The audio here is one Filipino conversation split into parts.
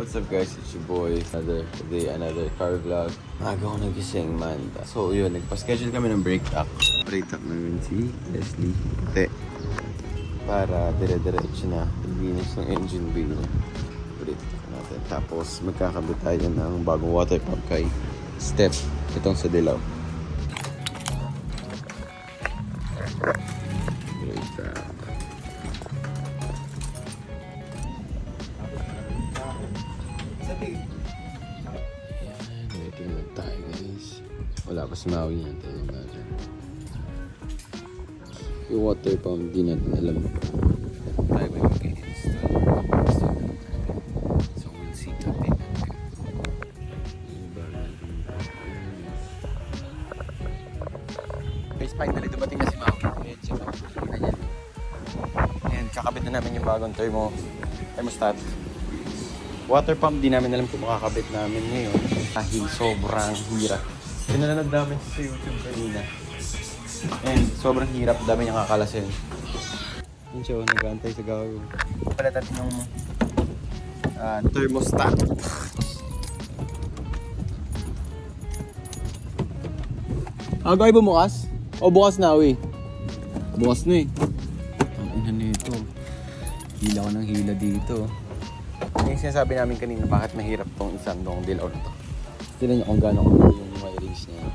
What's up guys, it's your boy. Another day, another car vlog. Maaga ako nagising man. So yun, nagpa-schedule kami ng break up. Break up namin si Leslie. Te. Para dire-diretso na. Linis ng engine bay niya. Break up natin. Tapos magkakabit tayo ng bagong water pump kay Step. Itong sa Dilaw. Break up. Waiting lang tayo guys. Wala pa si Maui yan. Tayo natin. Yung water pump di natin alam. Tayo ba yung mag-install? So we'll see natin. Guys, finally dumating na si Maui. Ayan. And kakabit na namin yung bagong thermostat. Water pump, di namin alam kung makakabit namin ngayon dahil sobrang hirap. Pinanood namin sa YouTube kanina. And sobrang hirap, dami niyang kakalasin. Yun siya, nag-aantay sa gago. Pala natin yung thermostat. Agay bumukas? O bukas na, uwi? Bukas na eh. Ang ina nito. Hila ko ng hila dito. Yung sinasabi namin kanina bakit mahirap tong isang dong dilaw na to. Tignan nyo kung gano'n yung wirings niya.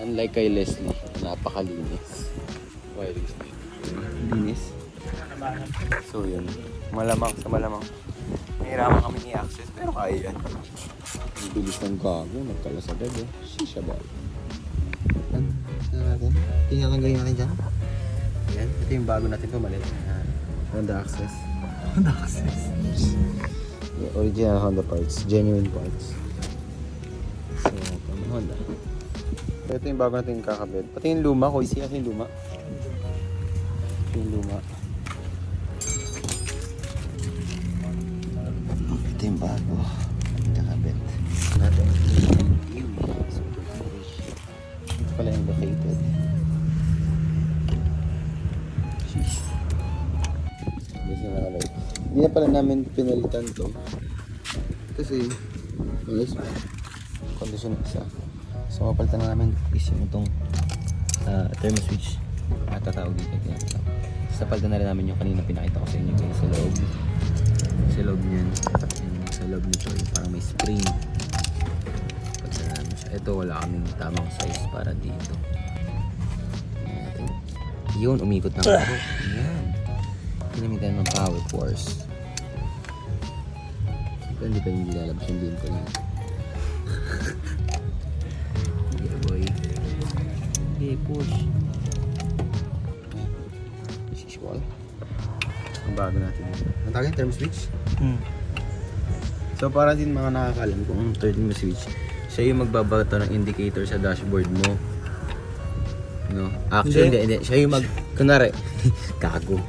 Unlike kay Leslie, napakalinis. Wirings niya. Linis. So yun, malamang sa malamang. Mahirapan kami i-access pero kaya yan. Ang bilis ng gago, nagkalas agad eh. Shisha ball. Natin. Tingnan lang natin dyan. Yan, ito yung bago natin pumalit. Honda Access. Honda Access. Original Honda parts, genuine parts. So, from Honda. So, ito yung bago natin kakabit. Pati yung luma, ko isi kasi yung luma. Ito yung luma. Ito yung bago. Kakabit. Natin. Ito pala yung located. Sheesh. Yes, nakalay. Hindi na pala namin pinalitan to kasi ayos pa condition isa, so mapalitan na namin is yung itong thermo switch at tatawag dito kaya sa palitan na rin namin yung kanina pinakita ko sa inyo guys sa loob niyan, sa loob nito yung parang may spring. Palitan na namin siya. Ito wala kaming tamang size para dito. Yun, umikot na ako. Yan, pinamitan ng power force. Pero hindi pa yung lalabas yung beam ko lang. Yeah boy. Okay, push. As usual. Ang bago natin. Ang tawag yung thermo switch? So para din mga nakakalam kung ang thermo switch, siya yung magbabato ng indicator sa dashboard mo. No? Actually, hindi. Siya yung kunwari, gago.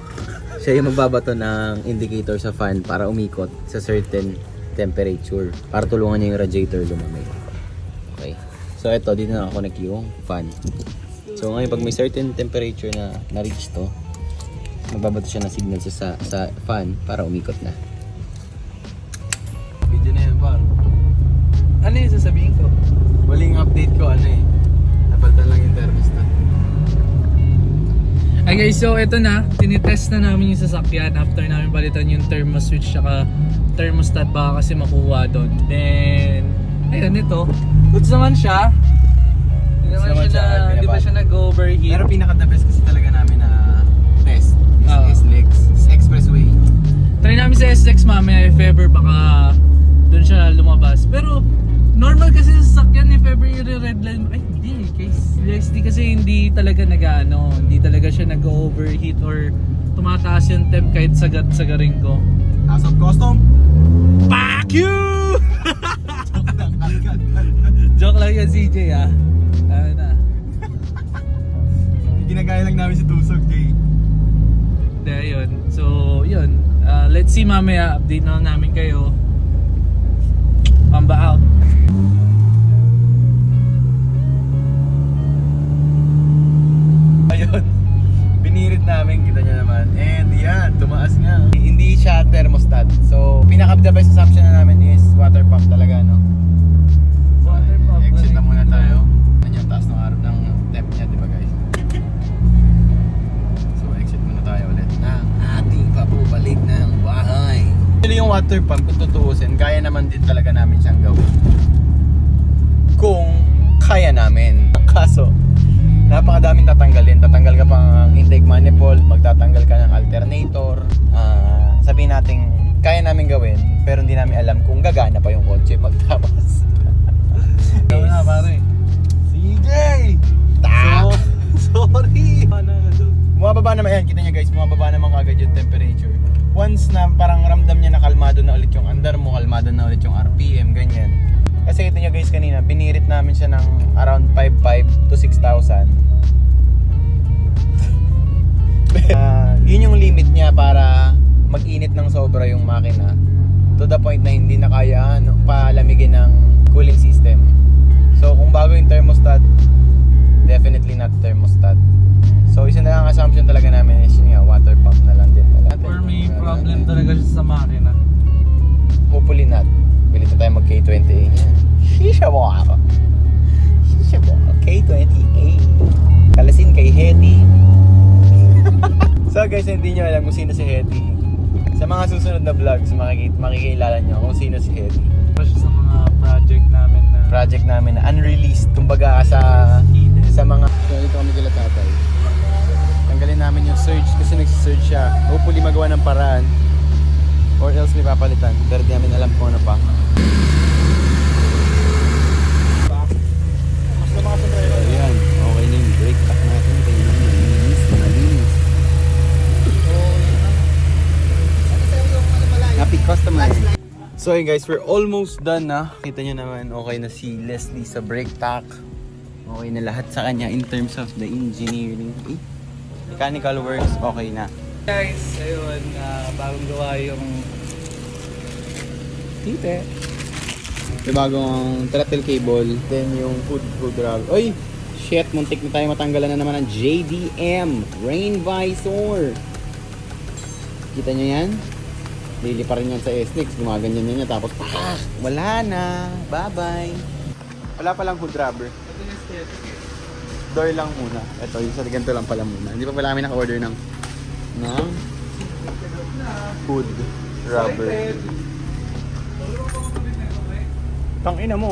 Siya yung magbabato ng indicator sa fan para umikot sa certain temperature. Para tulungan niya yung radiator lumamig. Okay. So ito, dito na connect yung fan. So ngayon pag may certain temperature na na-reach to, magbabato siya ng signal sa fan para umikot na. Video na yan pa. Ano yung sasabihin ko? Huling update ko napalitan lang yung thermostat. Ay guys, so ito na, tinitest na namin yung sasakyan after namin palitan yung thermo switch saka thermostat baka kasi makuha doon. Then, ayun ito. Goods naman siya. Hindi ba siya nag-overheat? Pero pinaka-the best kasi talaga namin na test is SLEX, Expressway. Try namin sa SX mamaya if ever baka doon siya lumabas. Pero normal kasi sa sasakyan if ever yung red line. Ay hindi, case USD kasi hindi talaga hindi talaga siya nag-overheat or tumataas yung temp kahit sagat-sagarin ko. As of custom, Fuck you! Joke lang yan CJ Ano na. ginagaya lang namin si Tusog Jay. Hindi, yun. So, yun. Let's see mamaya. Update na namin kayo. Pamba out. Ayun. Binirit namin, kita nyo naman. And yan, tumaas nga. Hindi siya thermostat. So, pinaka-the best assumption na namin is water pump, kung tutuusin, kaya naman din talaga namin siyang gawin. Kung kaya namin. Kaso, napakadaming tatanggalin. Tatanggal ka pang intake manifold, magtatanggal ka ng alternator. Sabihin natin, kaya namin gawin, pero hindi namin alam kung gagana pa yung kotse pagtapos. Ikaw na pare. CJ! Sorry! Bumababa naman yan, kita nyo guys, bumababa naman kagad yung temperature. Once na parang ramdam niya na kalmado na ulit yung andar mo, kalmado na ulit yung RPM, ganyan. Kasi kita nyo guys kanina, binirit namin siya ng around 5,500 to 6,000. Yun yung limit niya para mag-init ng sobra yung makina. To the point na hindi na kaya palamigin ng cooling system. So kung bago yung thermostat, definitely not thermostat. So isa na lang assumption talaga namin is yun nga, water pump na lang din. Or may problem talaga siya sa makina. Hopefully not. Bilit na tayo mag K20A yan. Shisha mo ako. Shisha mo ako. K20A. Kalasin kay Hetty. So guys, hindi nyo alam kung sino si Hetty. Sa mga susunod na vlogs, makikilala nyo kung sino si Hetty. Ito siya sa mga project namin Na unreleased. Kumbaga sa mga... So dito kami kila tatay. Tanggalin namin yung surge kasi nagsisurge siya. Hopefully magawa ng paraan. Or else may papalitan. Pero di namin alam kung ano pa. So ayan, okay na yung brake pack natin. Kaya malinis. Happy customer. So yun guys, we're almost done na. Kita nyo naman, okay na si Leslie sa brake pack. Okay na lahat sa kanya in terms of the engineering. Mechanical works, okay na. Guys, ayun, bagong gawa yung tite. Yung bagong throttle cable, then yung hood rug. Oy! Shit, muntik na tayo matanggalan na naman ng JDM rain visor. Kita nyo yan? Lili pa rin yan sa SNX, gumaganyan niya tapos wala na. Bye-bye. Wala palang hood rubber. Door lang muna. Ito, yung sa ganito lang pala muna. Hindi pa pala kami naka-order ng hood rubber. Tangina mo.